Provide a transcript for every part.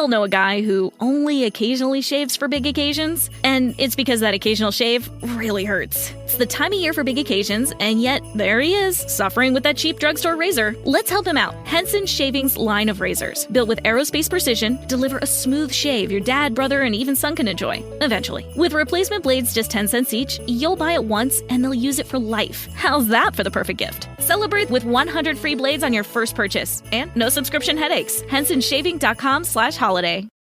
all know a guy who only occasionally shaves for big occasions, and it's because that occasional shave really hurts. It's the time of year for big occasions, and yet there he is, suffering with that cheap drugstore razor. Let's help him out. Henson Shaving's line of razors, built with aerospace precision, deliver a smooth shave your dad, brother, and even son can enjoy, eventually. With replacement blades just 10 cents each, you'll buy it once and they'll use it for life. How's that for the perfect gift? Celebrate with 100 free blades on your first purchase, and no subscription headaches. HensonShaving.com/holiday.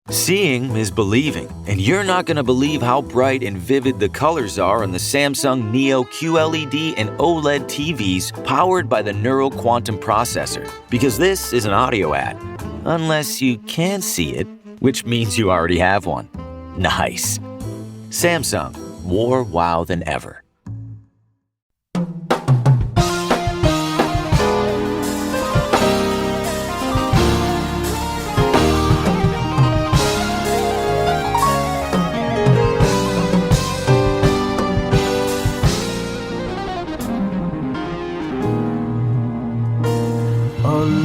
Seeing is believing, and you're not going to believe how bright and vivid the colors are on the Samsung Neo QLED and OLED TVs powered by the Neural Quantum Processor, because this is an audio ad. Unless you can see it, which means you already have one. Nice. Samsung, more wow than ever.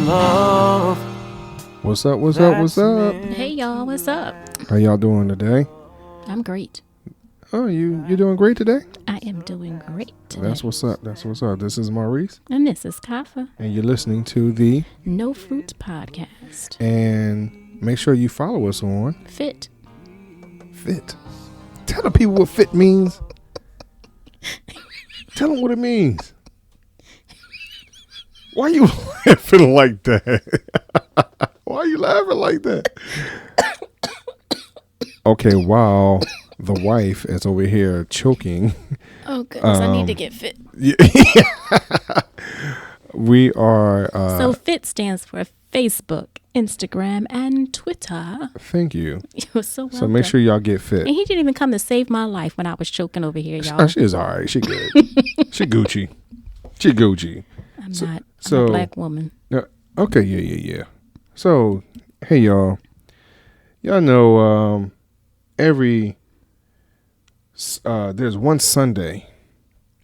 Love. What's up? What's up? What's up? Hey y'all, what's up? How y'all doing today? I'm great. Oh, you're doing great today? I am doing great today. That's what's up. That's what's up. This is Maurice. And this is Kafa. And you're listening to the No Fruit Podcast. And make sure you follow us on Fit. Tell the people what fit means. Tell them what it means. Why are you laughing like that? Why are you laughing like that? Okay, while the wife is over here choking. Oh, goodness, I need to get fit. Yeah. We are... so FIT stands for Facebook, Instagram, and Twitter. Thank you. You're so welcome. So make sure y'all get fit. And he didn't even come to save my life when I was choking over here, y'all. She's all right. She good. She Gucci. She Gucci. I'm a black woman. Okay, yeah. So, hey, y'all. Y'all know there's one Sunday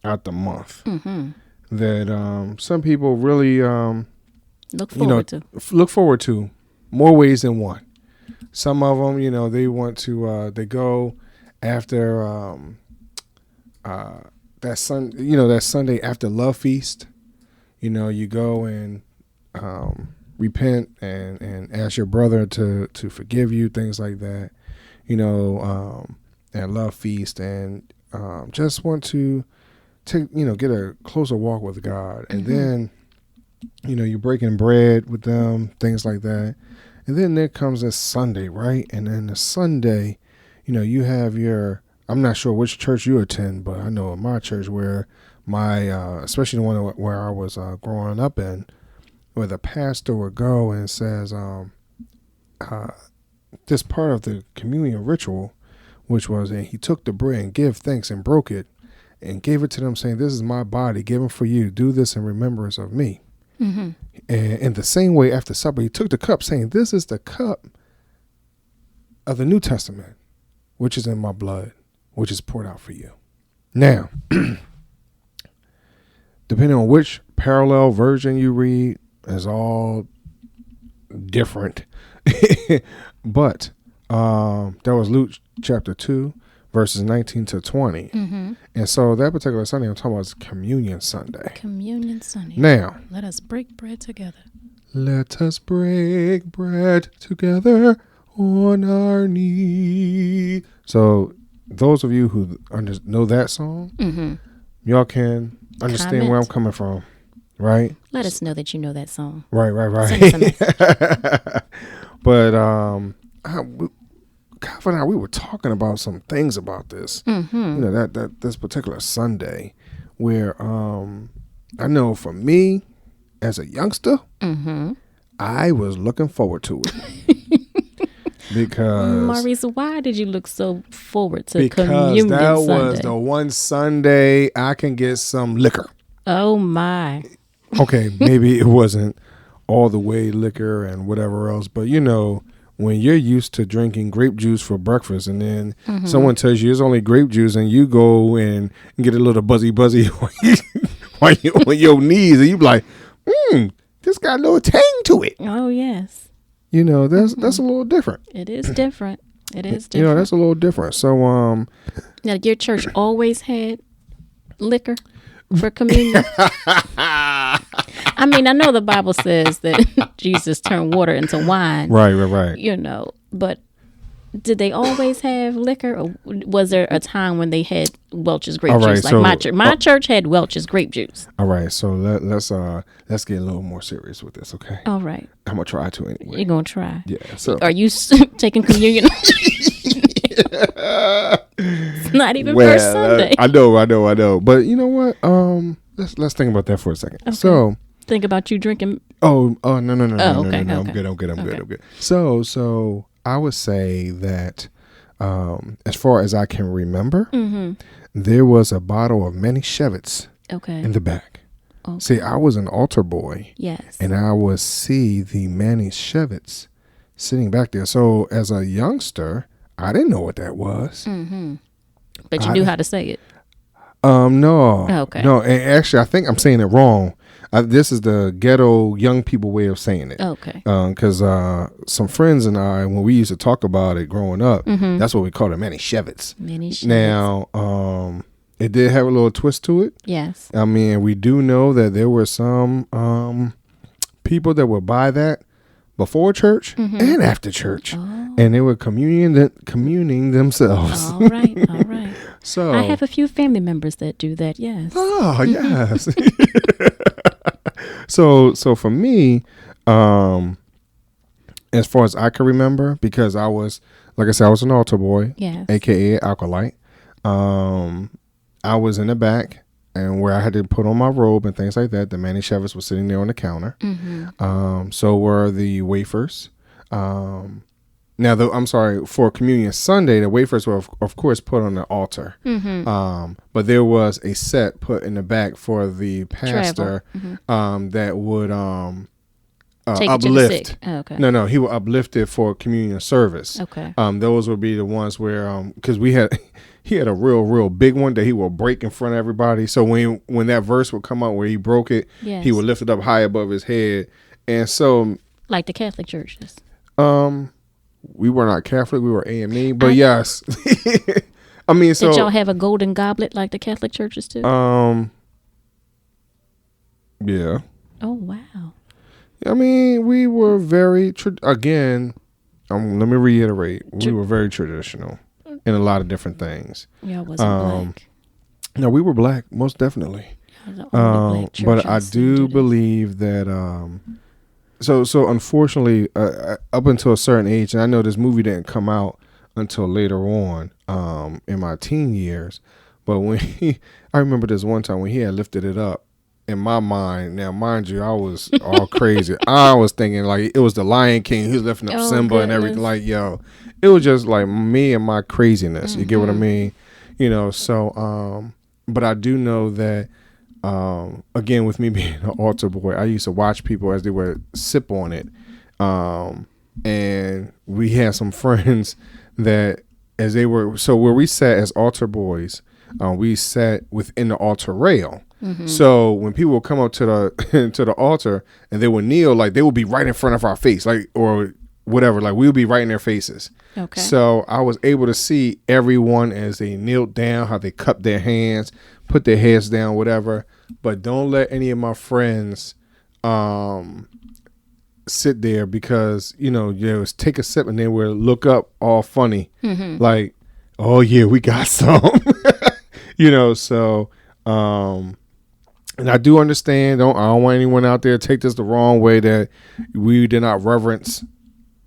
out the month that some people really look forward to more ways than one. Some of them, they want to they go after that Sunday after Love Feast. You go and repent and ask your brother to forgive you, things like that. At Love Feast, and just want to take get a closer walk with God, and then you're breaking bread with them, things like that. And then there comes this Sunday, right? And then the Sunday, you have your, I'm not sure which church you attend, but I know in my church where my, especially the one where I was growing up in, where the pastor would go and says, this part of the communion ritual, which was, and he took the bread and gave thanks and broke it and gave it to them, saying, this is my body given for you. Do this in remembrance of me. Mm-hmm. And in the same way, after supper, he took the cup, saying, this is the cup of the New Testament, which is in my blood, which is poured out for you. Now, depending on which parallel version you read, is all different. But that was Luke chapter 2, verses 19 to 20. Mm-hmm. And so that particular Sunday I'm talking about is Communion Sunday. Communion Sunday. Now, let us break bread together. Let us break bread together on our knee. So those of you who know that song, y'all can understand where I'm coming from, right? Let us know that you know that song. Right. But Kafa and I, we were talking about some things about this. That this particular Sunday, where I know for me as a youngster, I was looking forward to it. Because Maurice, why did you look so forward to Communion Sunday? Because that was the one Sunday I can get some liquor. Oh my. Okay, maybe it wasn't all the way liquor and whatever else, but when you're used to drinking grape juice for breakfast and then someone tells you it's only grape juice and you go and get a little buzzy on your knees and you be like, this got a little tang to it. Oh, yes. that's a little different. It is different. It is different. You know, that's a little different. So, now, your church always had liquor for communion? I mean, I know the Bible says that Jesus turned water into wine. Right. You know, but did they always have liquor, or was there a time when they had Welch's grape juice? Like so, my church had Welch's grape juice. All right, so let's get a little more serious with this, okay? All right. I'm gonna try to anyway. You're gonna try? Yeah. So, are you taking communion? It's not even first Sunday. I know. But you know what? Let's think about that for a second. Okay. So think about you drinking. No. Okay. I'm good. So I would say that as far as I can remember, there was a bottle of many Chevets in the back. Okay. See, I was an altar boy. Yes. And I would see the Manny Chevets sitting back there. So as a youngster, I didn't know what that was. But you knew how to say it. No. Okay. No, and actually, I think I'm saying it wrong. This is the ghetto young people way of saying it. Okay. Because some friends and I, when we used to talk about it growing up, that's what we called it, Manny Chevets. Manny Chevets. Now, it did have a little twist to it. Yes. I mean, we do know that there were some people that would buy that before church and after church, and they were communing themselves. All right. So I have a few family members that do that. Yes. Oh, yes. So for me, as far as I can remember, because I was, like I said, I was an altar boy, yes, aka alkalite. I was in the back, and where I had to put on my robe and things like that. The Manny Chevets was sitting there on the counter. So were the wafers. For Communion Sunday, the wafers were, of course, put on the altar. But there was a set put in the back for the pastor that would uplift. Oh, okay. No, he would uplift it for communion service. Okay. Those would be the ones where, because he had a real big one that he would break in front of everybody. So when that verse would come out where he broke it, yes, he would lift it up high above his head. And so, like the Catholic churches. We were not Catholic, we were AME, but yes. I mean, so did y'all have a golden goblet like the Catholic churches too? Yeah. Oh wow. I mean, we were very again. Let me reiterate: we were very traditional in a lot of different things. Y'all wasn't black. No, we were black, most definitely. But I do believe that. So unfortunately, up until a certain age, and I know this movie didn't come out until later on, in my teen years, but I remember this one time when he had lifted it up, in my mind, now mind you, I was all crazy. I was thinking like it was the Lion King. He was lifting up Simba and everything. Like, yo, it was just like me and my craziness. You get what I mean? You know, so, but I do know that, again, with me being an altar boy, I used to watch people as they would sip on it. And we had some friends that as they were, so where we sat as altar boys, we sat within the altar rail. So when people would come up to the to the altar and they would kneel, like they would be right in front of our face, like, or whatever, like we would be right in their faces. Okay. So I was able to see everyone as they knelt down, how they cupped their hands, put their heads down, whatever. But don't let any of my friends sit there because, you know, just take a sip and then we'll look up all funny, like, oh yeah, we got some, you know. So and I do understand. I don't want anyone out there to take this the wrong way, that we did not reverence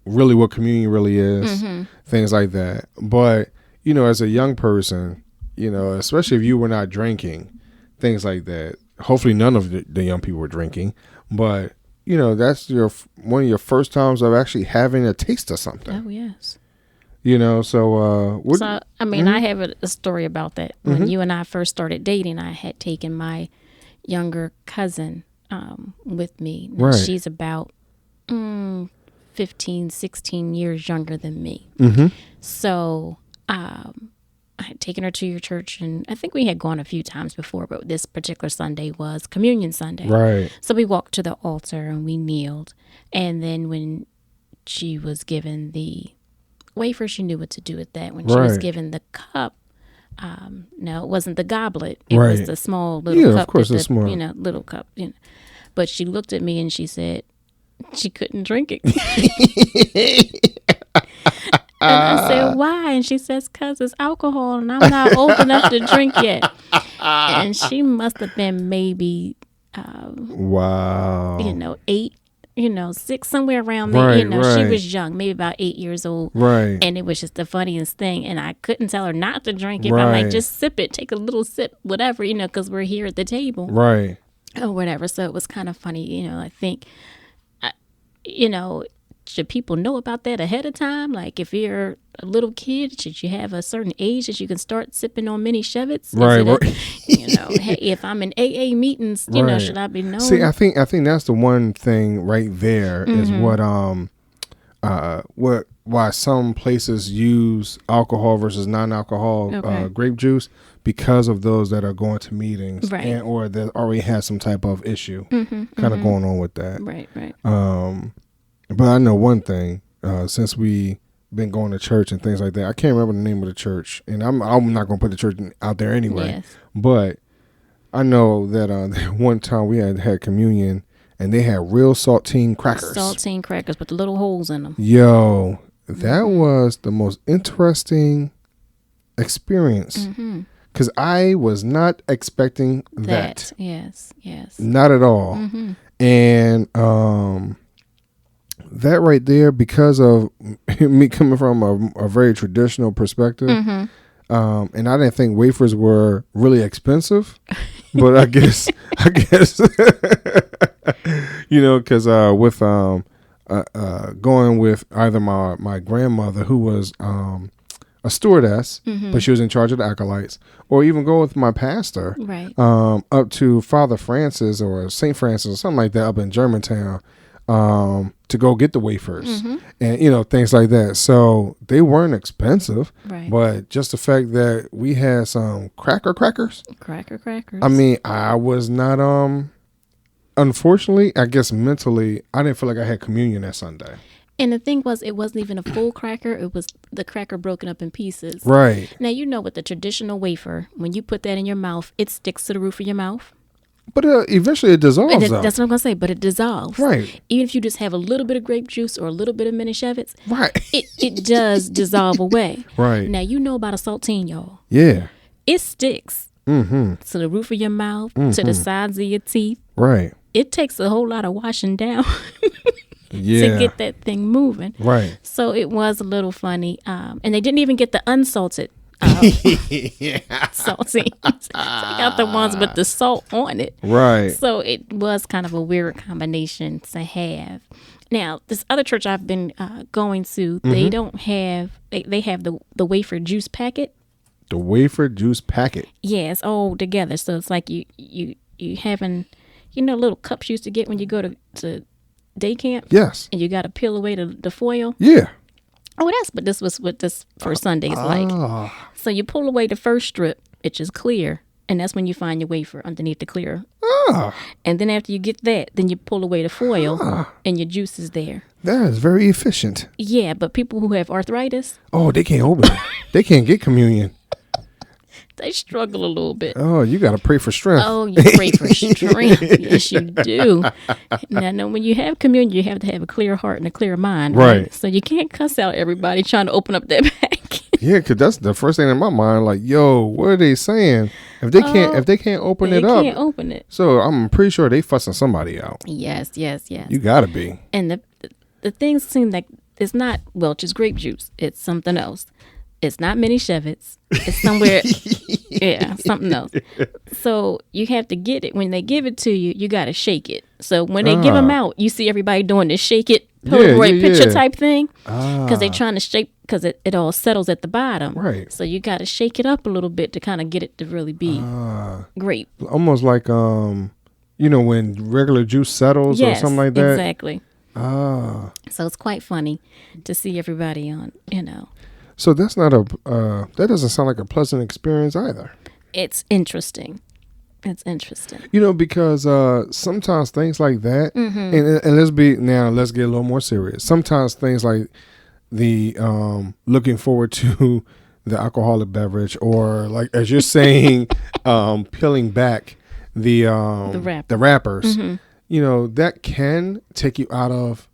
really what communion really is, things like that. But, you know, as a young person, you know, especially if you were not drinking, things like that. Hopefully none of the young people were drinking, but, you know, that's one of your first times of actually having a taste of something. Oh, yes. You know, so... I mean, I have a story about that. When you and I first started dating, I had taken my younger cousin with me. Right. She's about 15, 16 years younger than me. So I had taken her to your church, and I think we had gone a few times before, but this particular Sunday was Communion Sunday. Right. So we walked to the altar and we kneeled. And then when she was given the wafer, she knew what to do with that. When she was given the cup, no, it wasn't the goblet. It was the small little cup. Of course, the small. Little cup. But she looked at me and she said she couldn't drink it. And I said, why? And she says, because it's alcohol and I'm not old enough to drink yet. And she must have been maybe, 8, 6, somewhere around there. She was young, maybe about 8 years old. Right. And it was just the funniest thing. And I couldn't tell her not to drink it. I'm like, just sip it, take a little sip, whatever, because we're here at the table. Right. Or whatever. So it was kind of funny, I think, should people know about that ahead of time? Like if you're a little kid, should you have a certain age that you can start sipping on mini Chevets? Right. Hey, if I'm in AA meetings, should I be known? See, I think that's the one thing right there is why some places use alcohol versus non-alcohol grape juice, because of those that are going to meetings or that already has some type of issue kind of going on with that. Right. But I know one thing, since we been going to church and things like that, I can't remember the name of the church, and I'm not going to put the church out there anyway. Yes. But I know that one time we had communion, and they had real saltine crackers. Saltine crackers with the little holes in them. Yo, that was the most interesting experience. Because I was not expecting that. Yes. Not at all. And that right there, because of me coming from a very traditional perspective, and I didn't think wafers were really expensive, but I guess, because with going with either my grandmother, who was a stewardess, but she was in charge of the acolytes, or even go with my pastor, up to Father Francis or St. Francis or something like that up in Germantown, to go get the wafers and things like that. So they weren't expensive, but just the fact that we had some crackers. I mean, I was not unfortunately, I guess mentally, I didn't feel like I had communion that Sunday. And the thing was, it wasn't even a full cracker. It was the cracker broken up in pieces. Right. Now, with the traditional wafer, when you put that in your mouth, it sticks to the roof of your mouth. But eventually it dissolves. That's what I'm going to say, but it dissolves. Right. Even if you just have a little bit of grape juice or a little bit of mini Chevets, right, it does dissolve away. Right. Now, about a saltine, y'all. Yeah. It sticks to the roof of your mouth, to the sides of your teeth. Right. It takes a whole lot of washing down to get that thing moving. Right. So it was a little funny. And they didn't even get the unsalted saltines. Take out the ones with the salt on it. Right. So it was kind of a weird combination to have. Now, this other church I've been going to, they don't have, they have the wafer juice packet. The wafer juice packet. Yeah, it's all together. So it's like you having, little cups you used to get when you go to day camp. Yes. And you got to peel away the foil. Yeah. Oh, but this was what this first Sunday is like. So you pull away the first strip, which is clear, and that's when you find your wafer underneath the clear. And then after you get that, then you pull away the foil, and your juice is there. That is very efficient. Yeah, but people who have arthritis, they can't open it. They can't get communion. They struggle a little bit. Oh, you got to pray for strength. Oh, you pray for strength. Yes, you do. Now, when you have communion, you have to have a clear heart and a clear mind. Right. So you can't cuss out everybody trying to open up that pack. Yeah, because that's the first thing in my mind. Like, yo, what are they saying? If they can't open it up, they can't open it. So I'm pretty sure they fussing somebody out. Yes. You got to be. And the things seem like it's not Welch's grape juice. It's something else. It's not mini Chevets. It's somewhere, something else. So you have to get it. When they give it to you, you got to shake it. So when they give them out, you see everybody doing this shake it, Polaroid picture type thing. Because they're trying to shake, because it all settles at the bottom. Right. So you got to shake it up a little bit to kind of get it to really be grape. Almost like, when regular juice settles or something like that. Exactly. So it's quite funny to see everybody on, So that's not that doesn't sound like a pleasant experience either. It's interesting. It's interesting. Because sometimes things like that, Mm-hmm. and let's get a little more serious. Sometimes things like the looking forward to the alcoholic beverage, or like as you're saying, peeling back the wrappers. Mm-hmm. That can take you out of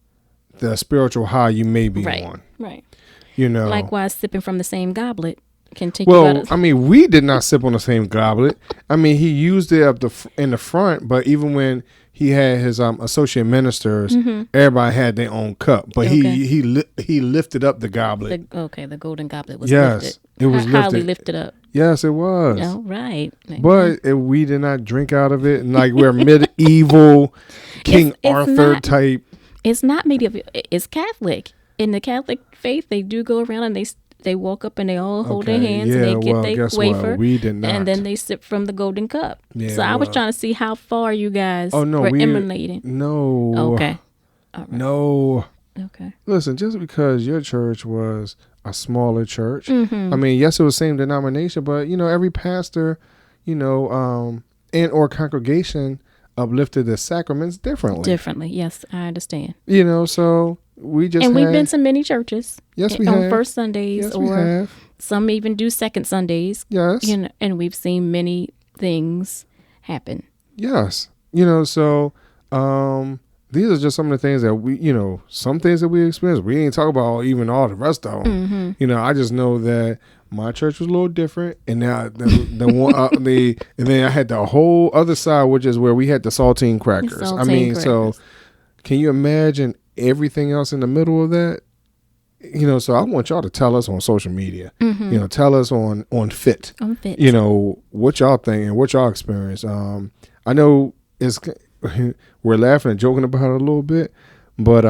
the spiritual high you may be on. Right. You know, Likewise, sipping from the same goblet can take you out of. I mean, we did not sip on the same goblet. I mean, he used it up in the front, but even when he had his associate ministers, everybody had their own cup. But he lifted up the goblet. The golden goblet was yes, lifted. It was highly lifted up. Yes, it was. Oh, right. But we did not drink out of it, and like we're medieval King Arthur type. It's not medieval. It's Catholic. In the Catholic faith, they do go around and they walk up and they all hold their hands and they get their wafer. What? We did not. And then they sip from the golden cup. Yeah, so I was trying to see how far you guys were emulating. No. Okay. All right. No. Okay. Listen, just because your church was a smaller church, I mean, yes, it was the same denomination, but every pastor, and or congregation uplifted the sacraments differently. Yes, I understand. So we just we've been to many churches. Yes, we on have. First Sundays, yes, we have. Some even do second Sundays. Yes. And we've seen many things happen. Yes. So these are just some of the things that we, some things that we experienced. We ain't talk about even all the rest of them. I just know that my church was a little different, and now the one and then I had the whole other side, which is where we had the saltine crackers. So can you imagine everything else in the middle of that? So I want y'all to tell us on social media. Tell us on Fit. On Fit. What y'all think and what y'all experience. I know we're laughing and joking about it a little bit, but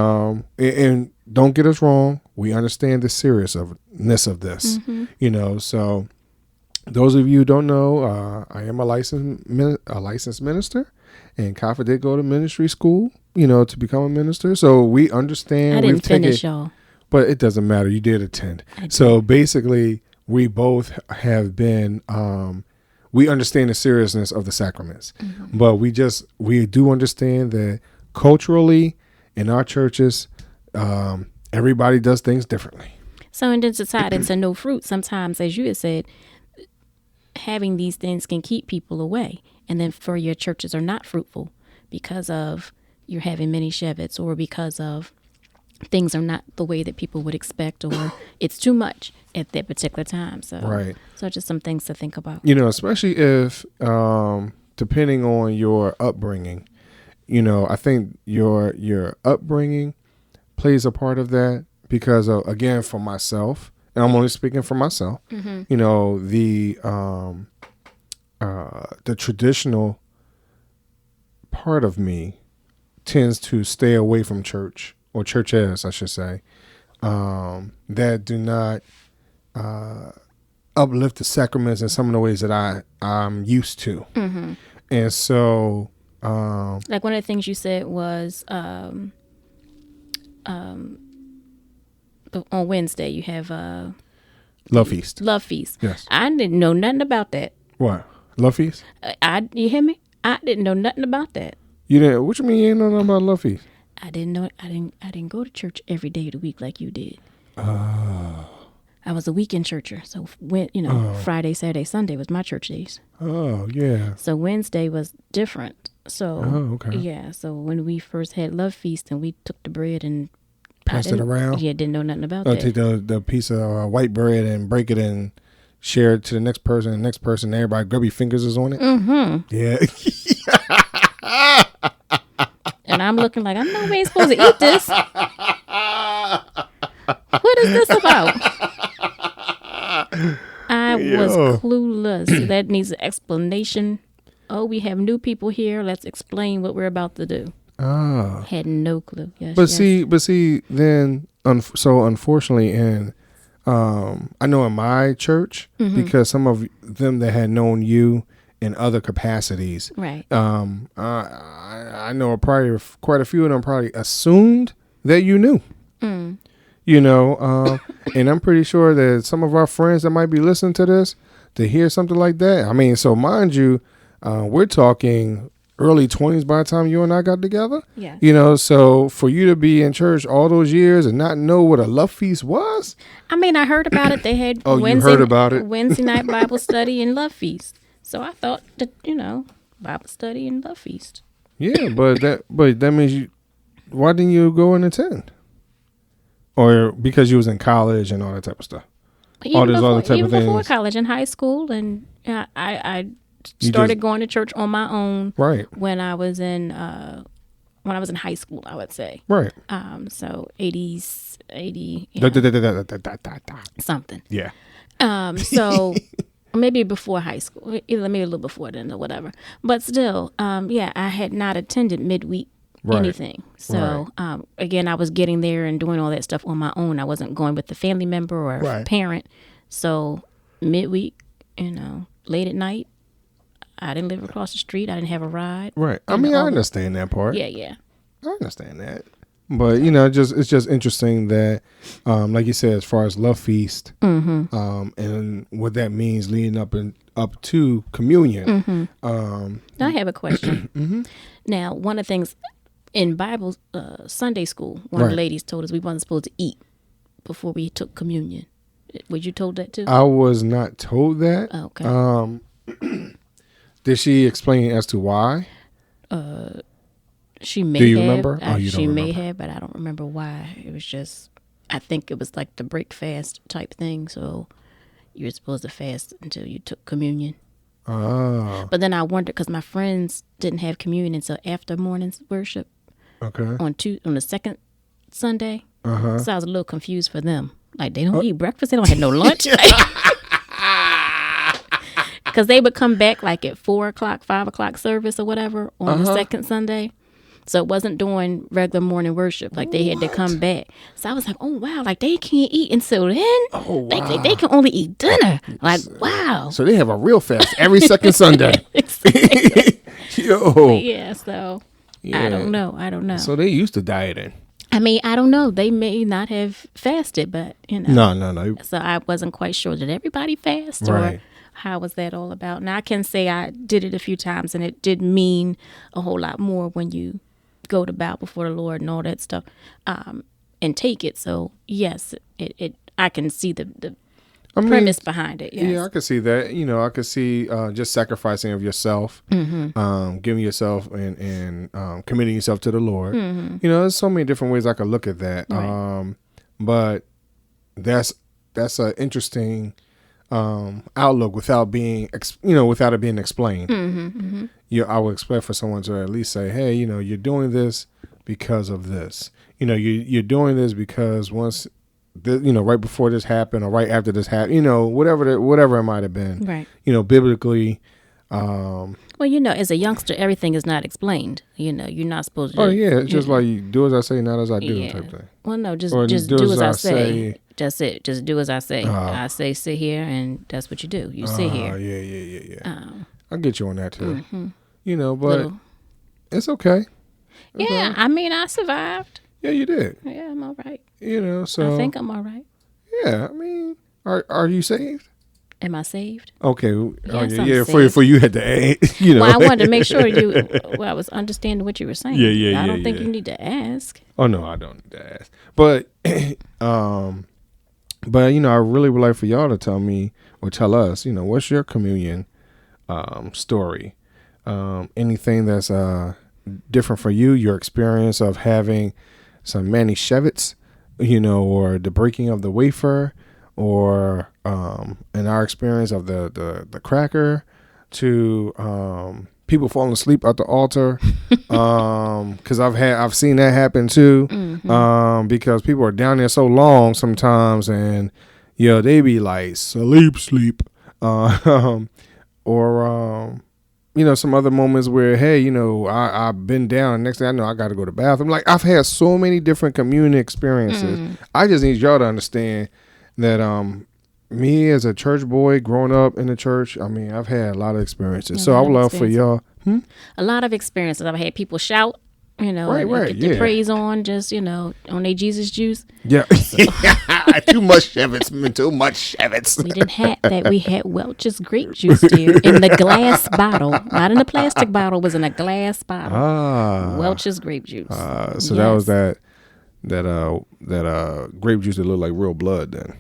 and don't get us wrong, we understand the seriousness of this. So those of you who don't know, I am a licensed minister, and Kafa did go to ministry school, to become a minister. So we understand. I didn't finish, y'all. But it doesn't matter. You did attend. So basically, we both have been. We understand the seriousness of the sacraments, but we do understand that culturally in our churches, everybody does things differently. So in this society, it's a no fruit. Sometimes, as you had said, having these things can keep people away. And then for your churches are not fruitful because of you're having many shevets, or because of things are not the way that people would expect, or it's too much at that particular time. So just some things to think about. Especially if, depending on your upbringing, I think your upbringing plays a part of that, because again, for myself, and I'm only speaking for myself, the traditional part of me tends to stay away from church, or churches, I should say, that do not uplift the sacraments in some of the ways that I'm used to. And so, like one of the things you said was, on Wednesday you have Love Feast. Love Feast. Yes. I didn't know nothing about that. What? Love Feast? You hear me? I didn't know nothing about that. You didn't? What you mean you ain't know nothing about Love Feast? I didn't know. I didn't go to church every day of the week like you did. Oh. I was a weekend churcher, so when Friday, Saturday, Sunday was my church days. Oh yeah. So Wednesday was different. So okay. Yeah. So when we first had Love Feast and we took the bread and passed it around. Yeah, didn't know nothing about that. Take the piece of white bread and break it and share it to the next person. And the next person, everybody grubby fingers is on it. Yeah. And I'm looking like, I know we ain't supposed to eat this. What is this about? I was clueless. That needs an explanation. Oh, we have new people here. Let's explain what we're about to do. Had no clue. Yes, but see, then, so unfortunately, I know in my church, because some of them that had known you in other capacities, right? I know probably quite a few of them probably assumed that you knew. And I'm pretty sure that some of our friends that might be listening to this, to hear something like that. I mean, so mind you, we're talking early 20s by the time you and I got together. Yeah. You know, so for you to be in church all those years and not know what a love feast was. I mean, I heard about it. They had Oh, you heard about it? Wednesday night Bible study and love feast. So I thought that, Bible study and love feast. Yeah, but that means why didn't you go and attend? Or because you was in college and all that type of stuff? Even before college, in high school, and I started going to church on my own. Right. When I was in high school, I would say. Right. So 80 something. Yeah. So maybe before high school, maybe a little before then or whatever. But still, I had not attended midweek anything. So again, I was getting there and doing all that stuff on my own. I wasn't going with the family member or a parent. So midweek, late at night, I didn't live across the street. I didn't have a ride. Right. I mean, I understand that part. Yeah. I understand that. But, it's just interesting that, like you said, as far as love feast, and what that means leading up to communion. Now I have a question. Now, one of the things in Bible Sunday school, one of the ladies told us we weren't supposed to eat before we took communion. Were you told that too? I was not told that. Okay. Did she explain as to why? She may Do you have. remember? She may have, but I don't remember why. It was just, I think it was like the break fast type thing. So you were supposed to fast until you took communion. Oh. But then I wondered, because my friends didn't have communion until after morning's worship. Okay. On the second Sunday. Uh-huh. So I was a little confused for them. Like, they don't eat breakfast. They don't have no lunch. Because they would come back like at 4 o'clock, 5 o'clock service or whatever on the second Sunday. So it wasn't doing regular morning worship. Like, they had to come back. So I was like, oh, wow. Like, they can't eat until then. Oh, wow. Like, they can only eat dinner. Like, wow. So they have a real fast every second Sunday. Yo. But yeah, so I don't know. So they used to dieting. I mean, I don't know. They may not have fasted, but, No. So I wasn't quite sure. Did everybody fast? Right. Or how was that all about? Now, I can say I did it a few times, and it did mean a whole lot more when you go to bow before the Lord and all that stuff, and take it. So, yes, I can see the premise behind it. Yes. Yeah, I could see that. I could see just sacrificing of yourself, giving yourself and committing yourself to the Lord. There's so many different ways I could look at that. Right. But that's an interesting outlook without being without it being explained. I would expect for someone to at least say, hey, you're doing this because of this. You're doing this because once right before this happened or right after this happened, whatever it might have been. Right. Biblically. Well, as a youngster, everything is not explained. You're not supposed to. Oh yeah, it's just like you do as I say, not as I do, type thing. Well, no, just do as I say. That's it. Just do as I say. I say sit here, and that's what you do. You sit here. Yeah. I get you on that too. But it's okay. It's all right. I mean, I survived. Yeah, you did. Yeah, I'm all right. So I think I'm all right. Yeah, I mean, are you saved? Am I saved? Okay. Yes, For you had to, Well, I wanted to make sure I was understanding what you were saying. Yeah. I don't think you need to ask. Oh no, I don't need to ask. But, I really would like for y'all to tell me or tell us, what's your communion story? Anything that's different for you, your experience of having some manischewitz, or the breaking of the wafer, or in our experience of the cracker, to people falling asleep at the altar, because I've seen that happen too, because people are down there so long sometimes, and they be like sleep, or some other moments where, hey, I've been down. Next thing I know, I got to go to the bathroom. Like, I've had so many different community experiences. I just need y'all to understand that me as a church boy growing up in the church, I mean, I've had a lot of experiences. So I would love for y'all. A lot of experiences. I've had people shout You know, Right, and get their yeah. praise on, just, on their Jesus juice. Yeah. Too much Chevets. Too much Chevets. We didn't have that. We had Welch's grape juice, dear, in the glass bottle. Not in the plastic bottle. It was in a glass bottle. Welch's grape juice. So that was that grape juice that looked like real blood then.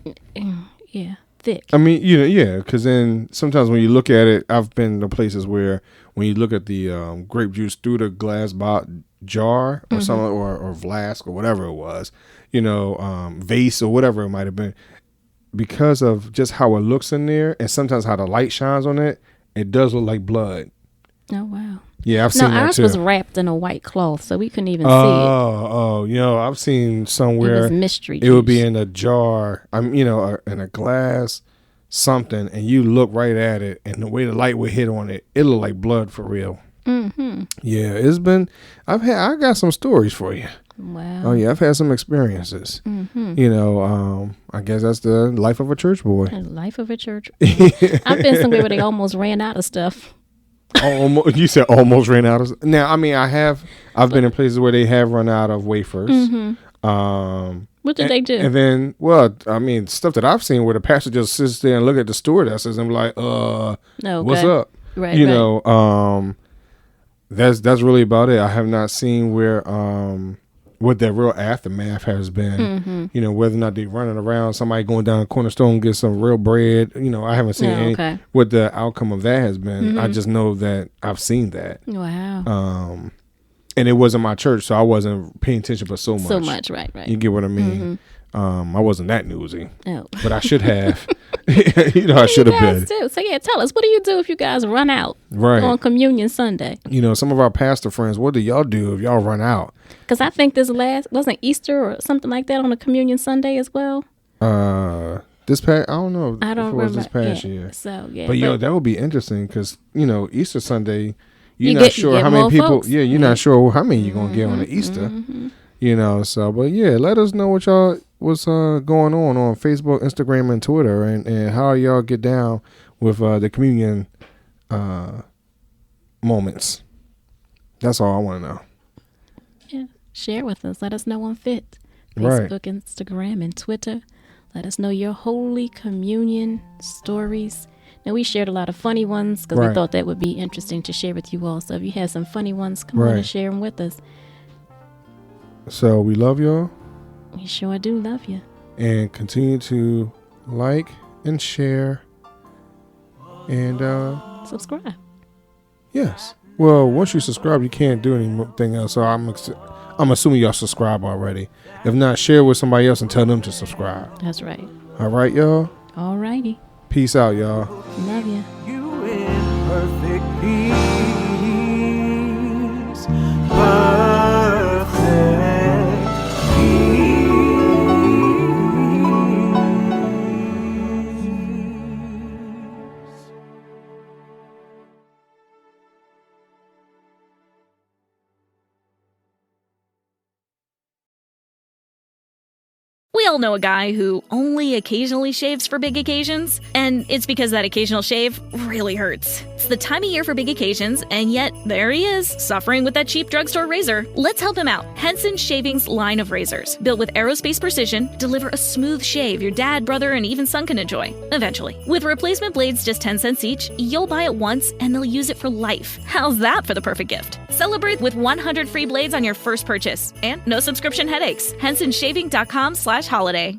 Yeah, thick. I mean, yeah, because then sometimes when you look at it, I've been to places where when you look at the grape juice through the glass jar or something, or flask or whatever it was, vase or whatever it might have been, because of just how it looks in there and sometimes how the light shines on it, it does look like blood. Oh, wow. Yeah, I've seen that ours too. was wrapped in a white cloth, so we couldn't even see it. I've seen somewhere it was mystery it would be juice. in a jar, in a glass, something, and you look right at it, and the way the light would hit on it, it looked like blood for real. Yeah, it's been. I got some stories for you. Wow. Oh yeah, I've had some experiences. I guess that's the life of a church boy. The life of a church. I've been somewhere where they almost ran out of stuff. Almost, you said almost ran out of. Now, I mean, I've been in places where they have run out of wafers. What did they do? And then, stuff that I've seen where the pastor just sits there and look at the stewardesses and be like, what's up? Right. That's really about it. I have not seen where what that real aftermath has been. Whether or not they running around, somebody going down a corner store and get some real bread. I haven't seen what the outcome of that has been. I just know that I've seen that. Wow. And it wasn't my church, so I wasn't paying attention for so much. So much, right. You get what I mean? I wasn't that newsy. Oh. But I should have. I should have been. Too. So yeah, tell us, what do you do if you guys run out on Communion Sunday? Some of our pastor friends, what do y'all do if y'all run out? Because I think wasn't Easter or something like that on a Communion Sunday as well? This past, I don't know I don't if it was remember. this past year. So yeah. But that would be interesting because, Easter Sunday, you're not sure how many people, folks. you're not sure how many you're going to get on the Easter. But yeah, let us know what's going on Facebook, Instagram, and Twitter, and how y'all get down with the communion moments. That's all I want to know. Yeah, share with us. Let us know on Fit, Right. Facebook, Instagram, and Twitter. Let us know your Holy Communion stories. Now, we shared a lot of funny ones because we thought that would be interesting to share with you all. So if you have some funny ones, come on and share them with us. So we love y'all. We sure do love you. And continue to like and share and subscribe. Yes. Well, once you subscribe, you can't do anything else. So I'm assuming y'all subscribe already. If not, share with somebody else and tell them to subscribe. That's right. All right, y'all. All righty. Peace out, y'all. Love you. You in perfect peace. Perfect peace. We all know a guy who only occasionally shaves for big occasions, and it's because that occasional shave really hurts. It's the time of year for big occasions, and yet there he is, suffering with that cheap drugstore razor. Let's help him out. Henson Shaving's line of razors, built with aerospace precision, deliver a smooth shave your dad, brother, and even son can enjoy, eventually. With replacement blades just 10 cents each, you'll buy it once, and they'll use it for life. How's that for the perfect gift? Celebrate with 100 free blades on your first purchase, and no subscription headaches. HensonShaving.com/holiday.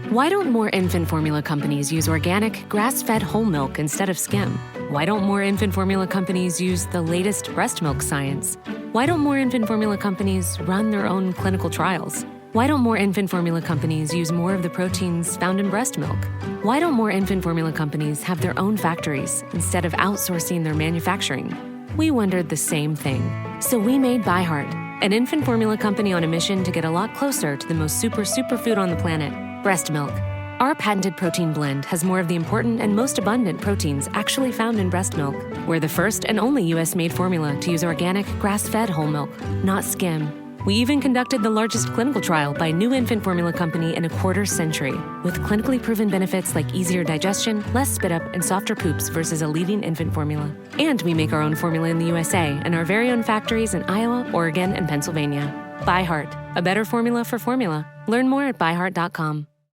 Why don't more infant formula companies use organic, grass-fed whole milk instead of skim? Why don't more infant formula companies use the latest breast milk science? Why don't more infant formula companies run their own clinical trials? Why don't more infant formula companies use more of the proteins found in breast milk? Why don't more infant formula companies have their own factories instead of outsourcing their manufacturing? We wondered the same thing. So we made ByHeart, an infant formula company on a mission to get a lot closer to the most superfood on the planet, breast milk. Our patented protein blend has more of the important and most abundant proteins actually found in breast milk. We're the first and only U.S.-made formula to use organic, grass-fed whole milk, not skim. We even conducted the largest clinical trial by a new infant formula company in a quarter century, with clinically proven benefits like easier digestion, less spit up, and softer poops versus a leading infant formula. And we make our own formula in the USA and our very own factories in Iowa, Oregon, and Pennsylvania. ByHeart, a better formula for formula. Learn more at byheart.com.